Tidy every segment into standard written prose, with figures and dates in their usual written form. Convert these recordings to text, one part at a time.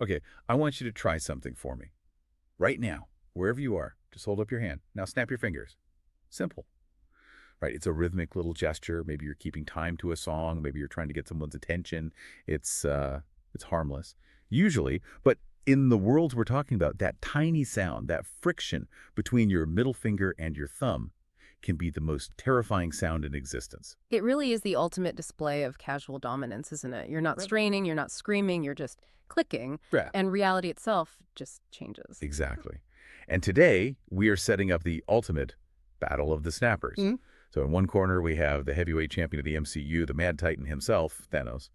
Okay, I want you to try something for me. Right now, wherever you are, just hold up your hand. Now snap your fingers. Simple. Right, it's a rhythmic little gesture. Maybe you're keeping time to a song. Maybe you're trying to get someone's attention. It's harmless, usually. But in the worlds we're talking about, that tiny sound, that friction between your middle finger and your thumb can be the most terrifying sound in existence. It really is the ultimate display of casual dominance, isn't it? You're not Right. straining, you're not screaming, you're just clicking, Yeah. and reality itself just changes. Exactly. And today, we are setting up the ultimate battle of the snappers. Mm. So in one corner, we have the heavyweight champion of the MCU, the Mad Titan himself, Thanos.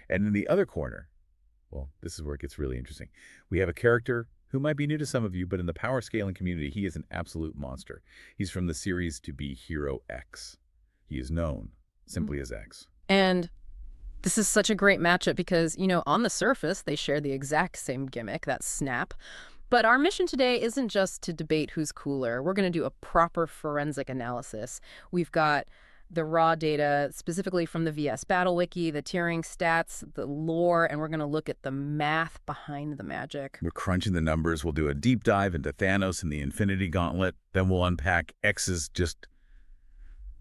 And in the other corner, well, this is where it gets really interesting. We have a character who might be new to some of you, but in the power scaling community, he is an absolute monster. He's from the series to be Hero X. He is known simply as X. And this is such a great matchup because, on the surface, they share the exact same gimmick, that snap. But our mission today isn't just to debate who's cooler. We're going to do a proper forensic analysis. We've got the raw data, specifically from the VS Battle Wiki, the tiering stats, the lore, and we're going to look at the math behind the magic. We're crunching the numbers. We'll do a deep dive into Thanos and the Infinity Gauntlet. Then we'll unpack X's just,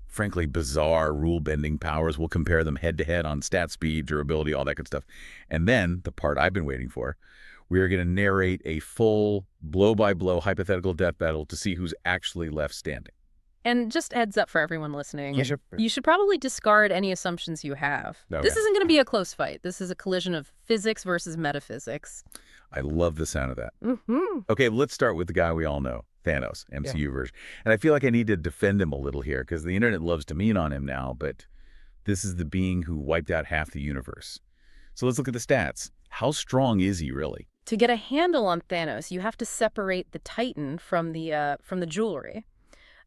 frankly, bizarre rule-bending powers. We'll compare them head-to-head on stat speed, durability, all that good stuff. And then, the part I've been waiting for, we are going to narrate a full, blow-by-blow hypothetical death battle to see who's actually left standing. And just heads up for everyone listening, Yeah, sure. you should probably discard any assumptions you have. Okay. This isn't going to be a close fight. This is a collision of physics versus metaphysics. I love the sound of that. Mm-hmm. Okay, let's start with the guy we all know, Thanos, MCU version. And I feel like I need to defend him a little here because the internet loves to mean on him now, but this is the being who wiped out half the universe. So let's look at the stats. How strong is he really? To get a handle on Thanos, you have to separate the Titan from the jewelry.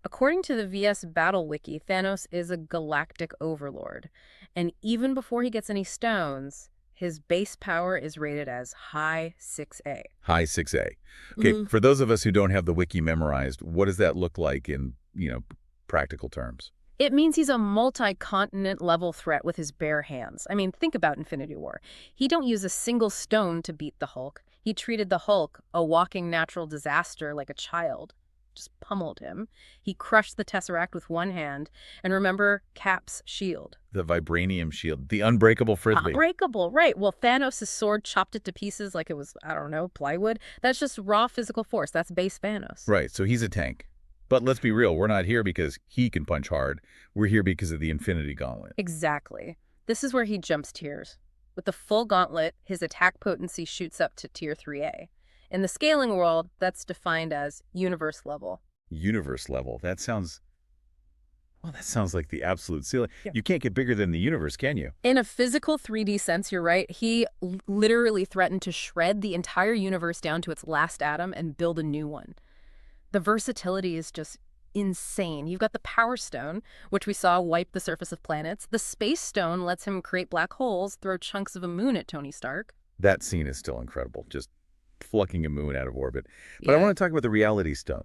According to the VS Battle Wiki, Thanos is a galactic overlord. And even before he gets any stones, his base power is rated as high 6A. High 6A. Okay, For those of us who don't have the wiki memorized, what does that look like in, practical terms? It means he's a multi-continent level threat with his bare hands. I mean, think about Infinity War. He don't use a single stone to beat the Hulk. He treated the Hulk, a walking natural disaster, like a child. Just pummeled him. He crushed the Tesseract with one hand. And remember Cap's shield. The vibranium shield, the unbreakable frisbee. Unbreakable, right. Well, Thanos' sword chopped it to pieces like it was, I don't know, plywood. That's just raw physical force. That's base Thanos. Right, so he's a tank. But let's be real, we're not here because he can punch hard. We're here because of the Infinity Gauntlet. Exactly. This is where he jumps tiers. With the full gauntlet, his attack potency shoots up to tier 3A. In the scaling world, that's defined as universe level. Universe level. That sounds like the absolute ceiling. Yeah. You can't get bigger than the universe, can you? In a physical 3D sense, you're right. He literally threatened to shred the entire universe down to its last atom and build a new one. The versatility is just insane. You've got the Power Stone, which we saw wipe the surface of planets. The Space Stone lets him create black holes, throw chunks of a moon at Tony Stark. That scene is still incredible, just plucking a moon out of orbit. But I want to talk about the Reality Stone.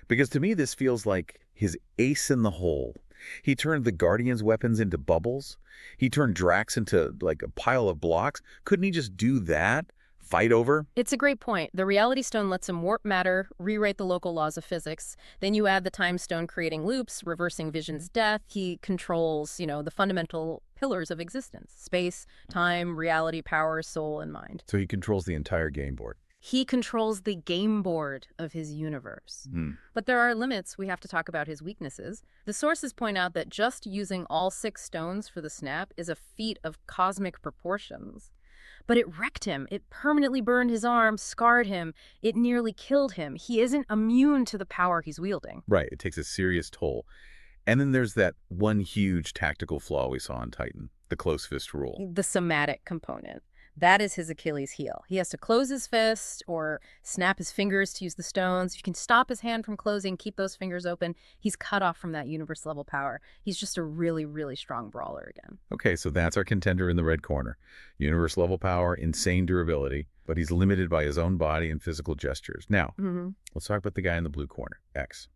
Because to me, this feels like his ace in the hole. He turned the Guardians' weapons into bubbles. He turned Drax into, like, a pile of blocks. Couldn't he just do that? Fight over? It's a great point. The Reality Stone lets him warp matter, rewrite the local laws of physics. Then you add the Time Stone creating loops, reversing Vision's death. He controls, the fundamental pillars of existence: space, time, reality, power, soul, and mind. So he controls the entire game board. He controls the game board of his universe. But there are limits. We have to talk about his weaknesses. The sources point out that just using all 6 stones for the snap is a feat of cosmic proportions. But it wrecked him. It permanently burned his arm, scarred him. It nearly killed him. He isn't immune to the power he's wielding. Right. It takes a serious toll. And then there's that one huge tactical flaw we saw in Titan, the close fist rule. The somatic component. That is his Achilles heel. He has to close his fist or snap his fingers to use the stones. If you can stop his hand from closing, keep those fingers open, he's cut off from that universe level power. He's just a really, really strong brawler again. Okay, so that's our contender in the red corner. Universe level power, insane durability, but he's limited by his own body and physical gestures. Now, let's talk about the guy in the blue corner, X.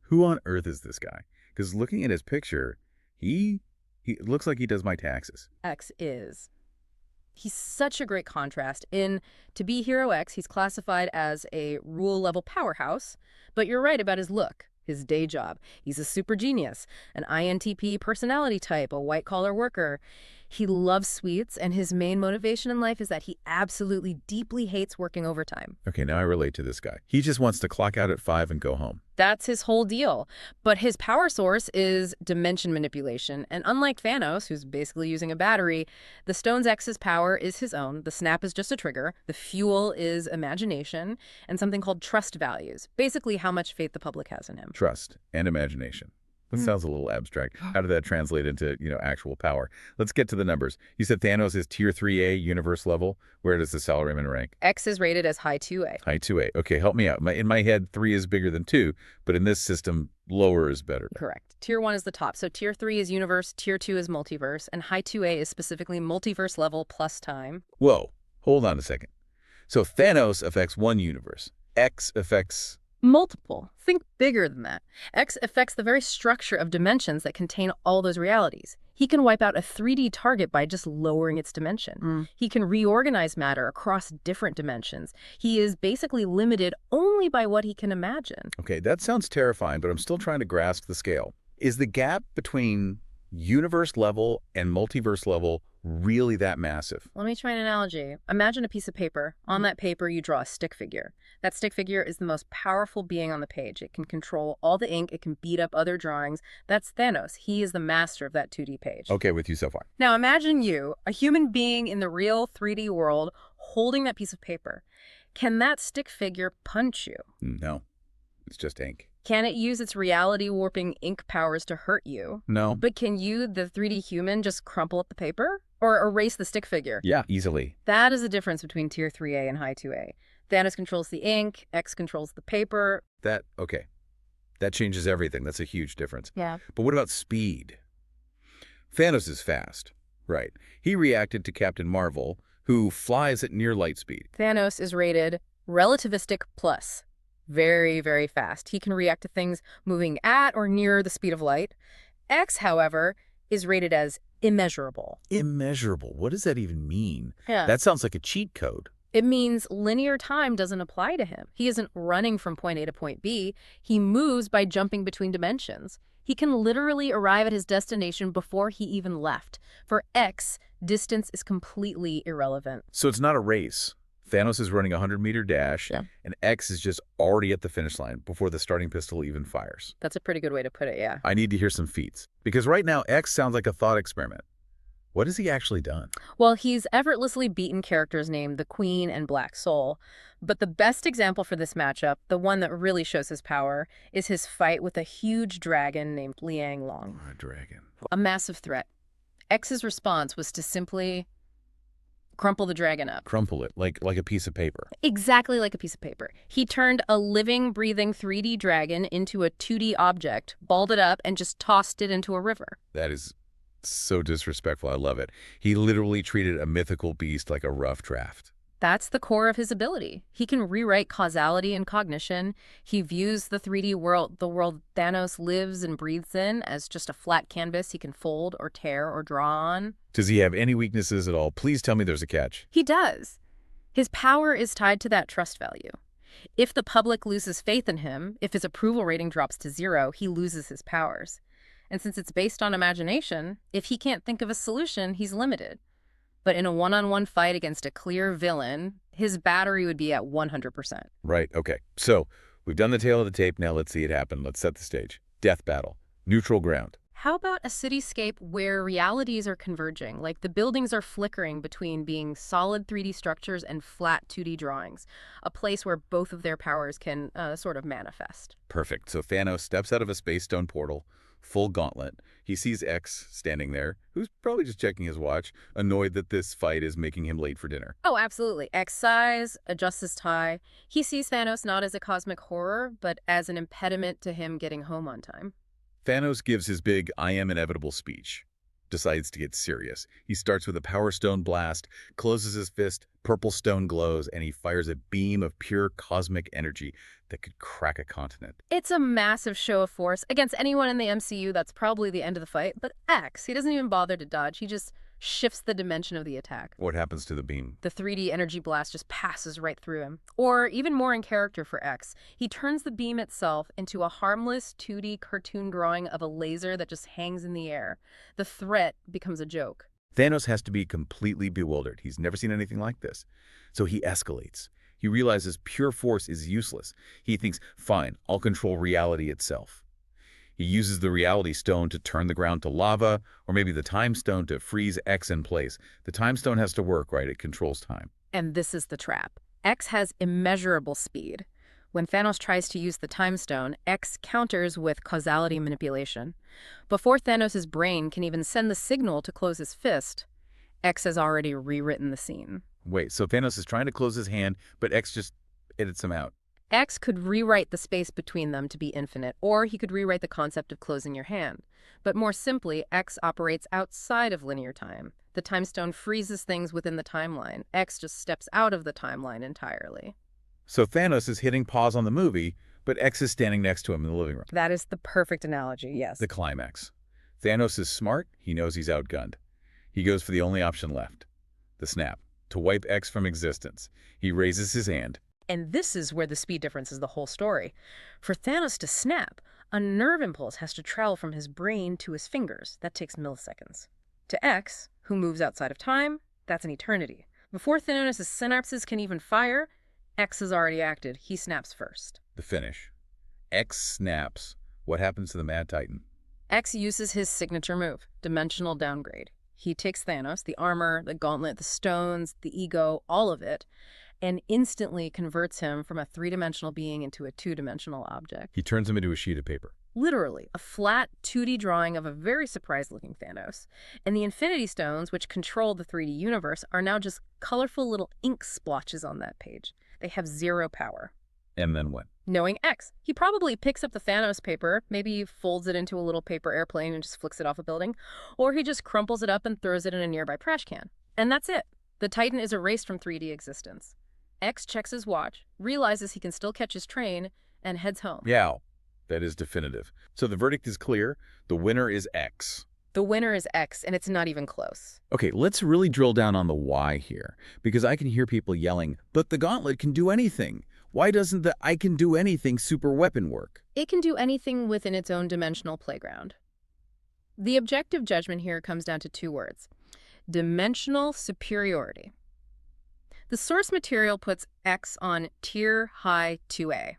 Who on earth is this guy? Because looking at his picture, he looks like he does my taxes. X is He's such a great contrast. In To Be Hero X, he's classified as a rule-level powerhouse, but you're right about his look, his day job. He's a super genius, an INTP personality type, a white-collar worker. He loves sweets, and his main motivation in life is that he absolutely deeply hates working overtime. Okay, now I relate to this guy. He just wants to clock out at 5 and go home. That's his whole deal. But his power source is dimension manipulation. And unlike Thanos, who's basically using a battery, the Stone's X's power is his own. The snap is just a trigger. The fuel is imagination and something called trust values. Basically, how much faith the public has in him. Trust and imagination. That sounds a little abstract. How did that translate into, actual power? Let's get to the numbers. You said Thanos is tier 3A universe level. Where does the Salaryman rank? X is rated as high 2A. High 2A. Okay, help me out. In my head, 3 is bigger than 2, but in this system, lower is better. Correct. Tier 1 is the top. So Tier 3 is universe, Tier 2 is multiverse, and high 2A is specifically multiverse level plus time. Whoa, hold on a second. So Thanos affects one universe. X affects... multiple. Think bigger than that. X affects the very structure of dimensions that contain all those realities. He can wipe out a 3D target by just lowering its dimension. He can reorganize matter across different dimensions. He is basically limited only by what he can imagine. Okay, that sounds terrifying, but I'm still trying to grasp the scale. Is the gap between universe level and multiverse level really that massive? Let me try an analogy. Imagine a piece of paper. On that paper, you draw a stick figure. That stick figure is the most powerful being on the page. It can control all the ink. It can beat up other drawings. That's Thanos. He is the master of that 2D page. Okay, with you so far. Now imagine you, a human being in the real 3D world, holding that piece of paper. Can that stick figure punch you? No, it's just ink. Can it use its reality-warping ink powers to hurt you? No. But can you, the 3D human, just crumple up the paper? Or erase the stick figure? Yeah, easily. That is the difference between Tier 3A and High 2A. Thanos controls the ink, X controls the paper. Okay. That changes everything. That's a huge difference. Yeah. But what about speed? Thanos is fast, right? He reacted to Captain Marvel, who flies at near light speed. Thanos is rated relativistic plus. Very, very fast. He can react to things moving at or near the speed of light. X, however, is rated as immeasurable. Immeasurable? What does that even mean? Yeah. That sounds like a cheat code. It means linear time doesn't apply to him. He isn't running from point A to point B. He moves by jumping between dimensions. He can literally arrive at his destination before he even left. For X, distance is completely irrelevant. So it's not a race. Thanos is running a 100-meter dash, and X is just already at the finish line before the starting pistol even fires. That's a pretty good way to put it, yeah. I need to hear some feats, because right now X sounds like a thought experiment. What has he actually done? Well, he's effortlessly beaten characters named the Queen and Black Soul. But the best example for this matchup, the one that really shows his power, is his fight with a huge dragon named Liang Long. A dragon. A massive threat. X's response was to simply crumple the dragon up. Crumple it, like a piece of paper. Exactly like a piece of paper. He turned a living, breathing 3D dragon into a 2D object, balled it up, and just tossed it into a river. That is so disrespectful. I love it. He literally treated a mythical beast like a rough draft. That's the core of his ability. He can rewrite causality and cognition. He views the 3D world, the world Thanos lives and breathes in, as just a flat canvas he can fold or tear or draw on. Does he have any weaknesses at all? Please tell me there's a catch. He does. His power is tied to that trust value. If the public loses faith in him, if his approval rating drops to 0, he loses his powers. And since it's based on imagination, if he can't think of a solution, he's limited. But in a one-on-one fight against a clear villain, his battery would be at 100%. Right, okay. So, we've done the tail of the tape, now let's see it happen. Let's set the stage. Death battle. Neutral ground. How about a cityscape where realities are converging, like the buildings are flickering between being solid 3D structures and flat 2D drawings, a place where both of their powers can sort of manifest? Perfect. So Thanos steps out of a space stone portal, full gauntlet. He sees X standing there, who's probably just checking his watch, annoyed that this fight is making him late for dinner. Oh, absolutely. X sighs, adjusts his tie. He sees Thanos not as a cosmic horror, but as an impediment to him getting home on time. Thanos gives his big I am inevitable speech, decides to get serious. He starts with a power stone blast, closes his fist, purple stone glows, and he fires a beam of pure cosmic energy that could crack a continent. It's a massive show of force. Against anyone in the MCU, that's probably the end of the fight. But X, he doesn't even bother to dodge. He just shifts the dimension of the attack. What happens to the beam? The 3D energy blast just passes right through him. Or, even more in character for X, he turns the beam itself into a harmless 2D cartoon drawing of a laser that just hangs in the air. The threat becomes a joke. Thanos has to be completely bewildered. He's never seen anything like this. So he escalates. He realizes pure force is useless. He thinks, fine, I'll control reality itself. He uses the reality stone to turn the ground to lava, or maybe the time stone to freeze X in place. The time stone has to work, right? It controls time. And this is the trap. X has immeasurable speed. When Thanos tries to use the time stone, X counters with causality manipulation. Before Thanos' brain can even send the signal to close his fist, X has already rewritten the scene. Wait, so Thanos is trying to close his hand, but X just edits him out. X could rewrite the space between them to be infinite, or he could rewrite the concept of closing your hand. But more simply, X operates outside of linear time. The time stone freezes things within the timeline. X just steps out of the timeline entirely. So Thanos is hitting pause on the movie, but X is standing next to him in the living room. That is the perfect analogy, yes. The climax. Thanos is smart. He knows he's outgunned. He goes for the only option left, the snap, to wipe X from existence. He raises his hand. And this is where the speed difference is the whole story. For Thanos to snap, a nerve impulse has to travel from his brain to his fingers. That takes milliseconds. To X, who moves outside of time, that's an eternity. Before Thanos' synapses can even fire, X has already acted. He snaps first. The finish. X snaps. What happens to the Mad Titan? X uses his signature move, dimensional downgrade. He takes Thanos, the armor, the gauntlet, the stones, the ego, all of it, and instantly converts him from a three-dimensional being into a two-dimensional object. He turns him into a sheet of paper. Literally, a flat 2D drawing of a very surprised-looking Thanos. And the Infinity Stones, which control the 3D universe, are now just colorful little ink splotches on that page. They have zero power. And then what? Knowing X, he probably picks up the Thanos paper, maybe folds it into a little paper airplane and just flicks it off a building, or he just crumples it up and throws it in a nearby trash can. And that's it. The Titan is erased from 3D existence. X checks his watch, realizes he can still catch his train, and heads home. Yeah, that is definitive. So the verdict is clear. The winner is X. The winner is X, and it's not even close. Okay, let's really drill down on the why here, because I can hear people yelling, but the Gauntlet can do anything. Why doesn't the I can do anything super weapon work? It can do anything within its own dimensional playground. The objective judgment here comes down to two words: dimensional superiority. The source material puts X on tier high 2A.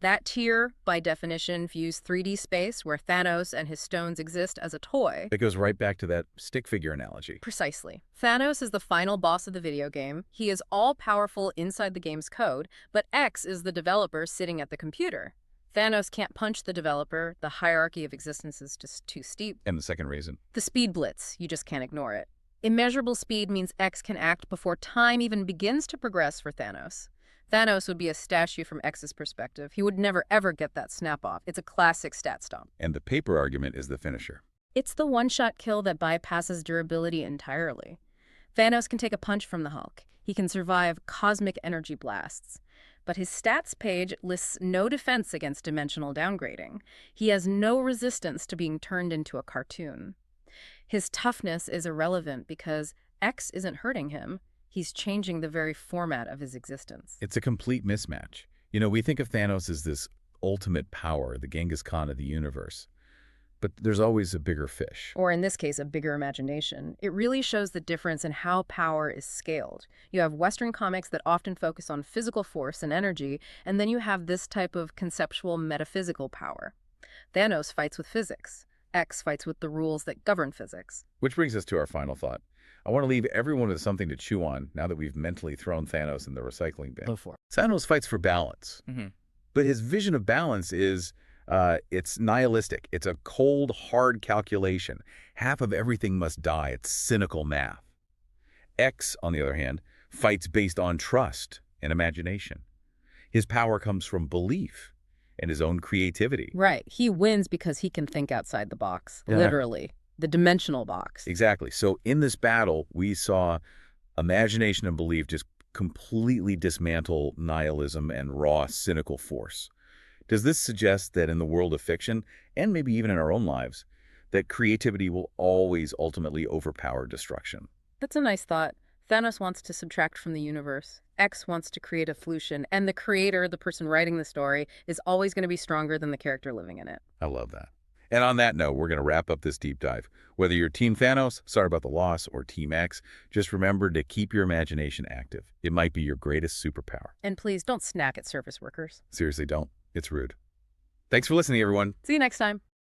That tier, by definition, views 3D space where Thanos and his stones exist as a toy. It goes right back to that stick figure analogy. Precisely. Thanos is the final boss of the video game. He is all-powerful inside the game's code, but X is the developer sitting at the computer. Thanos can't punch the developer. The hierarchy of existence is just too steep. And the second reason? The speed blitz. You just can't ignore it. Immeasurable speed means X can act before time even begins to progress for Thanos. Thanos would be a statue from X's perspective. He would never ever get that snap off. It's a classic stat stomp. And the paper argument is the finisher. It's the one-shot kill that bypasses durability entirely. Thanos can take a punch from the Hulk. He can survive cosmic energy blasts. But his stats page lists no defense against dimensional downgrading. He has no resistance to being turned into a cartoon. His toughness is irrelevant because X isn't hurting him. He's changing the very format of his existence. It's a complete mismatch. You know, we think of Thanos as this ultimate power, the Genghis Khan of the universe. But there's always a bigger fish. Or in this case, a bigger imagination. It really shows the difference in how power is scaled. You have Western comics that often focus on physical force and energy, and then you have this type of conceptual metaphysical power. Thanos fights with physics. X fights with the rules that govern physics. Which brings us to our final thought. I want to leave everyone with something to chew on now that we've mentally thrown Thanos in the recycling bin. Thanos fights for balance. But his vision of balance is, it's nihilistic. It's a cold, hard calculation. Half of everything must die. It's cynical math. X, on the other hand, fights based on trust and imagination. His power comes from belief and his own creativity. Right. He wins because he can think outside the box, literally. The dimensional box. Exactly. So in this battle, we saw imagination and belief just completely dismantle nihilism and raw, cynical force. Does this suggest that in the world of fiction, and maybe even in our own lives, that creativity will always ultimately overpower destruction. That's a nice thought. Thanos wants to subtract from the universe. X wants to create a solution, and the creator, the person writing the story, is always going to be stronger than the character living in it. I love that. And on that note, we're going to wrap up this deep dive. Whether you're Team Thanos, sorry about the loss, or Team X, just remember to keep your imagination active. It might be your greatest superpower. And please don't snack at surface workers. Seriously, don't. It's rude. Thanks for listening, everyone. See you next time.